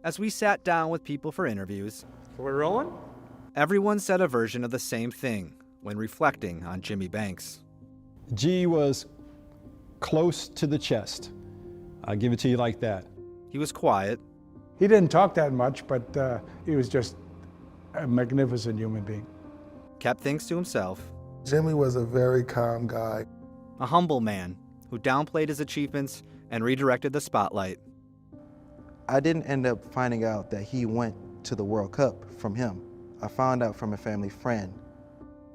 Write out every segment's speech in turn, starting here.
As we sat down with people for interviews, We're rolling? everyone said a version of the same thing when reflecting on Jimmy Banks. G was close to the chest. I'll give it to you like that. He was quiet, He didn't talk that much, but he was just a magnificent human being. kept things to himself, Jimmy was a very calm guy. a humble man who downplayed his achievements and redirected the spotlight. I didn't end up finding out that he went to the World Cup from him. I found out from a family friend.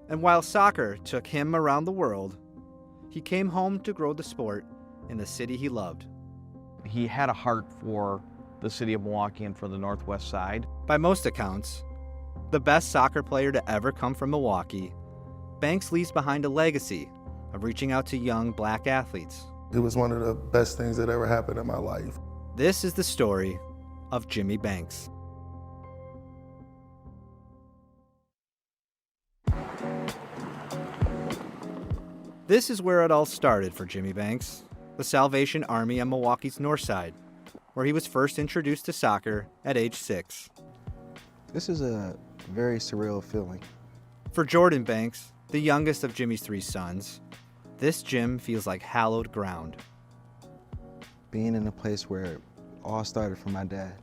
And while soccer took him around the world, he came home to grow the sport in the city he loved. He had a heart for the city of Milwaukee and for the Northwest Side. By most accounts, the best soccer player to ever come from Milwaukee, Banks leaves behind a legacy of reaching out to young black athletes. It was one of the best things that ever happened in my life. This is the story of Jimmy Banks. This is where it all started for Jimmy Banks, the Salvation Army on Milwaukee's north side, where he was first introduced to soccer at age 6. This is a very surreal feeling. For Jordan Banks, the youngest of Jimmy's 3 sons, this gym feels like hallowed ground. Being in a place where it all started from my dad.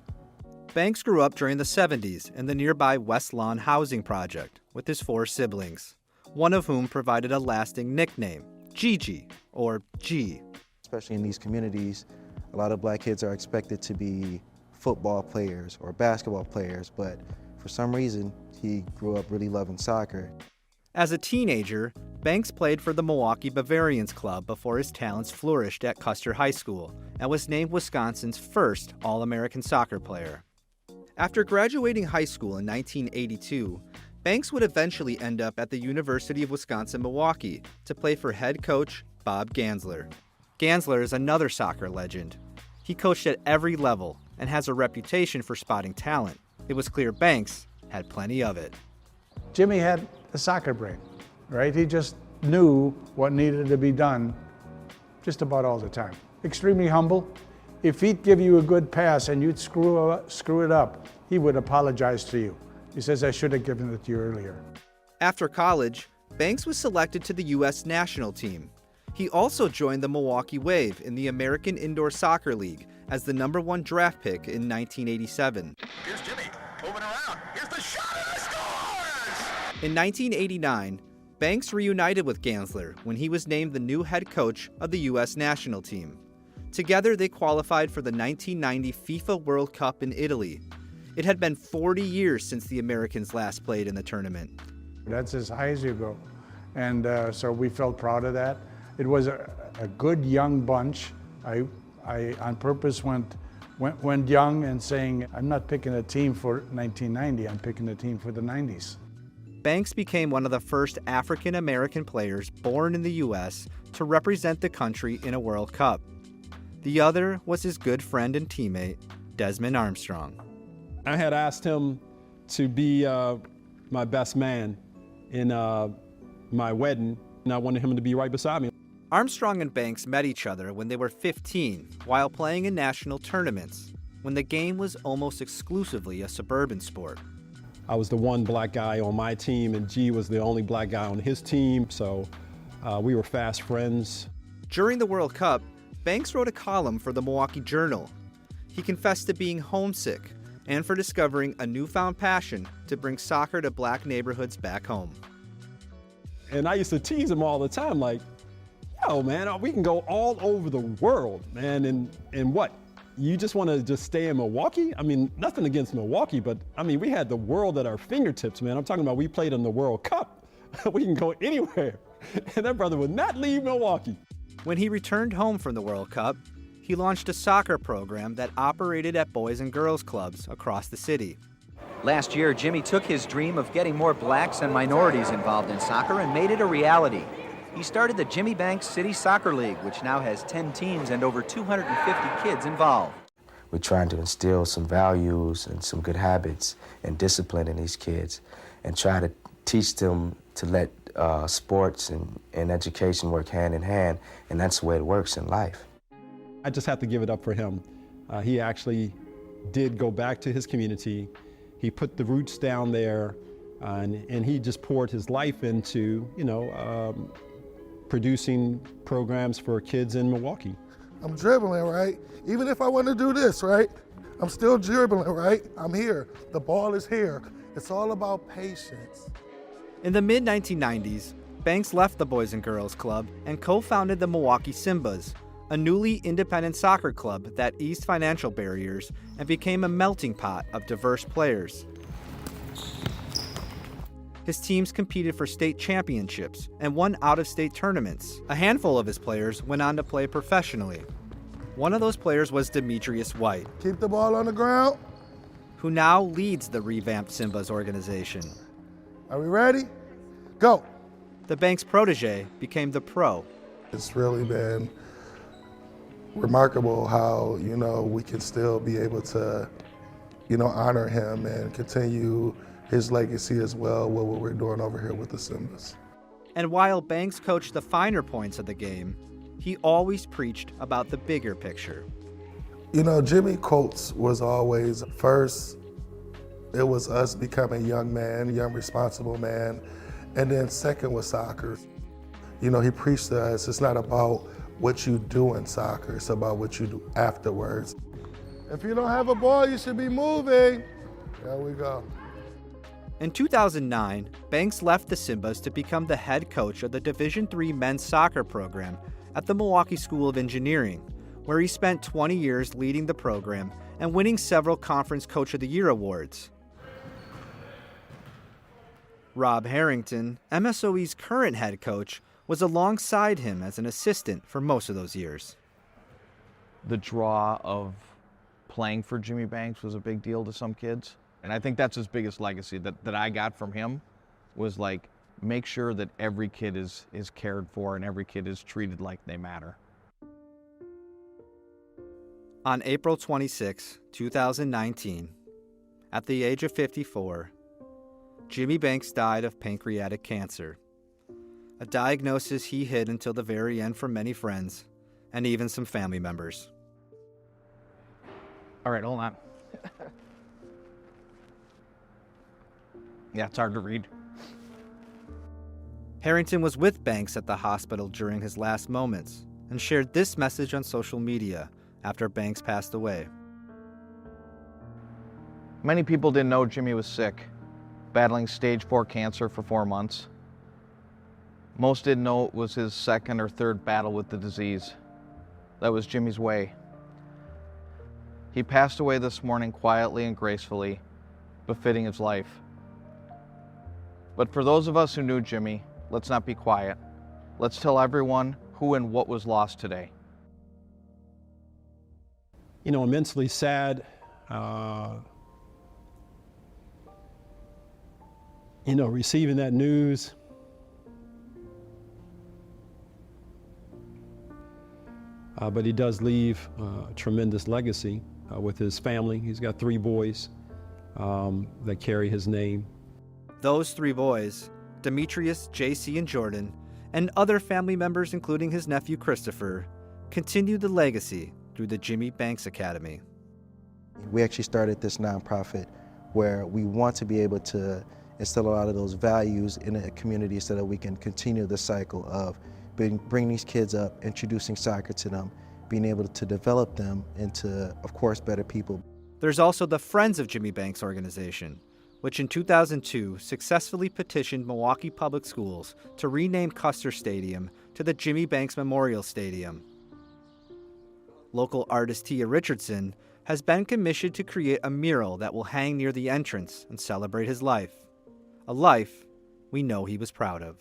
Banks grew up during the 70s in the nearby Westlawn Housing Project with his 4 siblings, one of whom provided a lasting nickname, Gigi, or G. Especially in these communities, a lot of black kids are expected to be football players or basketball players, but for some reason, he grew up really loving soccer. As a teenager, Banks played for the Milwaukee Bavarians Club before his talents flourished at Custer High School and was named Wisconsin's first All-American soccer player. After graduating high school in 1982, Banks would eventually end up at the University of Wisconsin-Milwaukee to play for head coach Bob Gansler. Gansler is another soccer legend. He coached at every level and has a reputation for spotting talent. It was clear Banks had plenty of it. Jimmy had a soccer brain, right? He just knew what needed to be done just about all the time. Extremely humble. If he'd give you a good pass and you'd screw it up, he would apologize to you. He says, I should have given it to you earlier. After college, Banks was selected to the U.S. national team. He also joined the Milwaukee Wave in the American Indoor Soccer League as the #1 draft pick in 1987. Here's Jimmy, moving around. Here's the shot and he scores! In 1989, Banks reunited with Gansler when he was named the new head coach of the U.S. national team. Together, they qualified for the 1990 FIFA World Cup in Italy. It had been 40 years since the Americans last played in the tournament. That's as high as you go. And so we felt proud of that. It was a good young bunch. I on purpose went young and saying, I'm not picking a team for 1990, I'm picking a team for the 90s. Banks became one of the first African-American players born in the U.S. to represent the country in a World Cup. The other was his good friend and teammate, Desmond Armstrong. I had asked him to be my best man in my wedding, and I wanted him to be right beside me. Armstrong and Banks met each other when they were 15 while playing in national tournaments, when the game was almost exclusively a suburban sport. I was the one black guy on my team, and G was the only black guy on his team, so we were fast friends. During the World Cup, Banks wrote a column for the Milwaukee Journal. He confessed to being homesick and for discovering a newfound passion to bring soccer to black neighborhoods back home. And I used to tease him all the time, like, yo, man, we can go all over the world, man, and what? You just want to just stay in Milwaukee? I mean, nothing against Milwaukee, but I mean, we had the world at our fingertips, man. I'm talking about we played in the World Cup. We can go anywhere. And that brother would not leave Milwaukee. When he returned home from the World Cup, he launched a soccer program that operated at boys and girls clubs across the city. Last year, Jimmy took his dream of getting more blacks and minorities involved in soccer and made it a reality. He started the Jimmy Banks City Soccer League, which now has 10 teams and over 250 kids involved. We're trying to instill some values and some good habits and discipline in these kids and try to teach them to let sports and education work hand in hand, and that's the way it works in life. I just have to give it up for him. He actually did go back to his community. He put the roots down there, and he just poured his life into, producing programs for kids in Milwaukee. I'm dribbling, right? Even if I want to do this, right? I'm still dribbling, right? I'm here. The ball is here. It's all about patience. In the mid-1990s, Banks left the Boys and Girls Club and co-founded the Milwaukee Simbas, a newly independent soccer club that eased financial barriers and became a melting pot of diverse players. His teams competed for state championships and won out-of-state tournaments. A handful of his players went on to play professionally. One of those players was Demetrius White. Keep the ball on the ground. Who now leads the revamped Simbas organization. Are we ready? Go. The Banks protege became the pro. It's really been remarkable how, we can still be able to, honor him and continue his legacy as well, what we're doing over here with the Simbas. And while Banks coached the finer points of the game, he always preached about the bigger picture. Jimmy Coates was always first, it was us becoming young responsible man, and then second was soccer. He preached to us, it's not about what you do in soccer, it's about what you do afterwards. If you don't have a ball, you should be moving. There we go. In 2009, Banks left the Simbas to become the head coach of the Division III men's soccer program at the Milwaukee School of Engineering, where he spent 20 years leading the program and winning several Conference Coach of the Year awards. Rob Harrington, MSOE's current head coach, was alongside him as an assistant for most of those years. The draw of playing for Jimmy Banks was a big deal to some kids. And I think that's his biggest legacy that I got from him was like, make sure that every kid is cared for and every kid is treated like they matter. On April 26, 2019, at the age of 54, Jimmy Banks died of pancreatic cancer, a diagnosis he hid until the very end from many friends and even some family members. All right, hold on. Yeah, it's hard to read. Harrington was with Banks at the hospital during his last moments and shared this message on social media after Banks passed away. Many people didn't know Jimmy was sick, battling stage 4 cancer for 4 months. Most didn't know it was his second or third battle with the disease. That was Jimmy's way. He passed away this morning quietly and gracefully, befitting his life. But for those of us who knew Jimmy, let's not be quiet. Let's tell everyone who and what was lost today. Immensely sad. Receiving that news. But he does leave a tremendous legacy with his family. He's got 3 boys that carry his name. Those 3 boys, Demetrius, JC, and Jordan, and other family members including his nephew Christopher, continued the legacy through the Jimmy Banks Academy. We actually started this nonprofit where we want to be able to instill a lot of those values in a community so that we can continue the cycle of bring these kids up, introducing soccer to them, being able to develop them into, of course, better people. There's also the Friends of Jimmy Banks organization, which in 2002 successfully petitioned Milwaukee Public Schools to rename Custer Stadium to the Jimmy Banks Memorial Stadium. Local artist Tia Richardson has been commissioned to create a mural that will hang near the entrance and celebrate his life, a life we know he was proud of.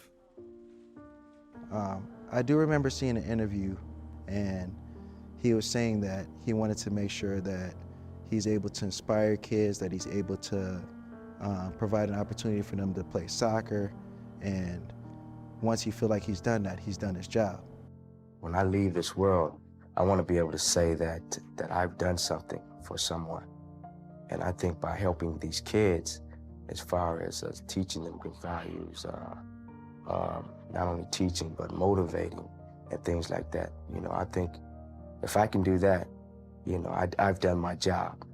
I do remember seeing an interview, and he was saying that he wanted to make sure that he's able to inspire kids, that he's able to provide an opportunity for them to play soccer, and once he feels like he's done that, he's done his job. When I leave this world, I want to be able to say that I've done something for someone. And I think by helping these kids, as far as teaching them good values, not only teaching, but motivating and things like that, I think if I can do that, I've done my job.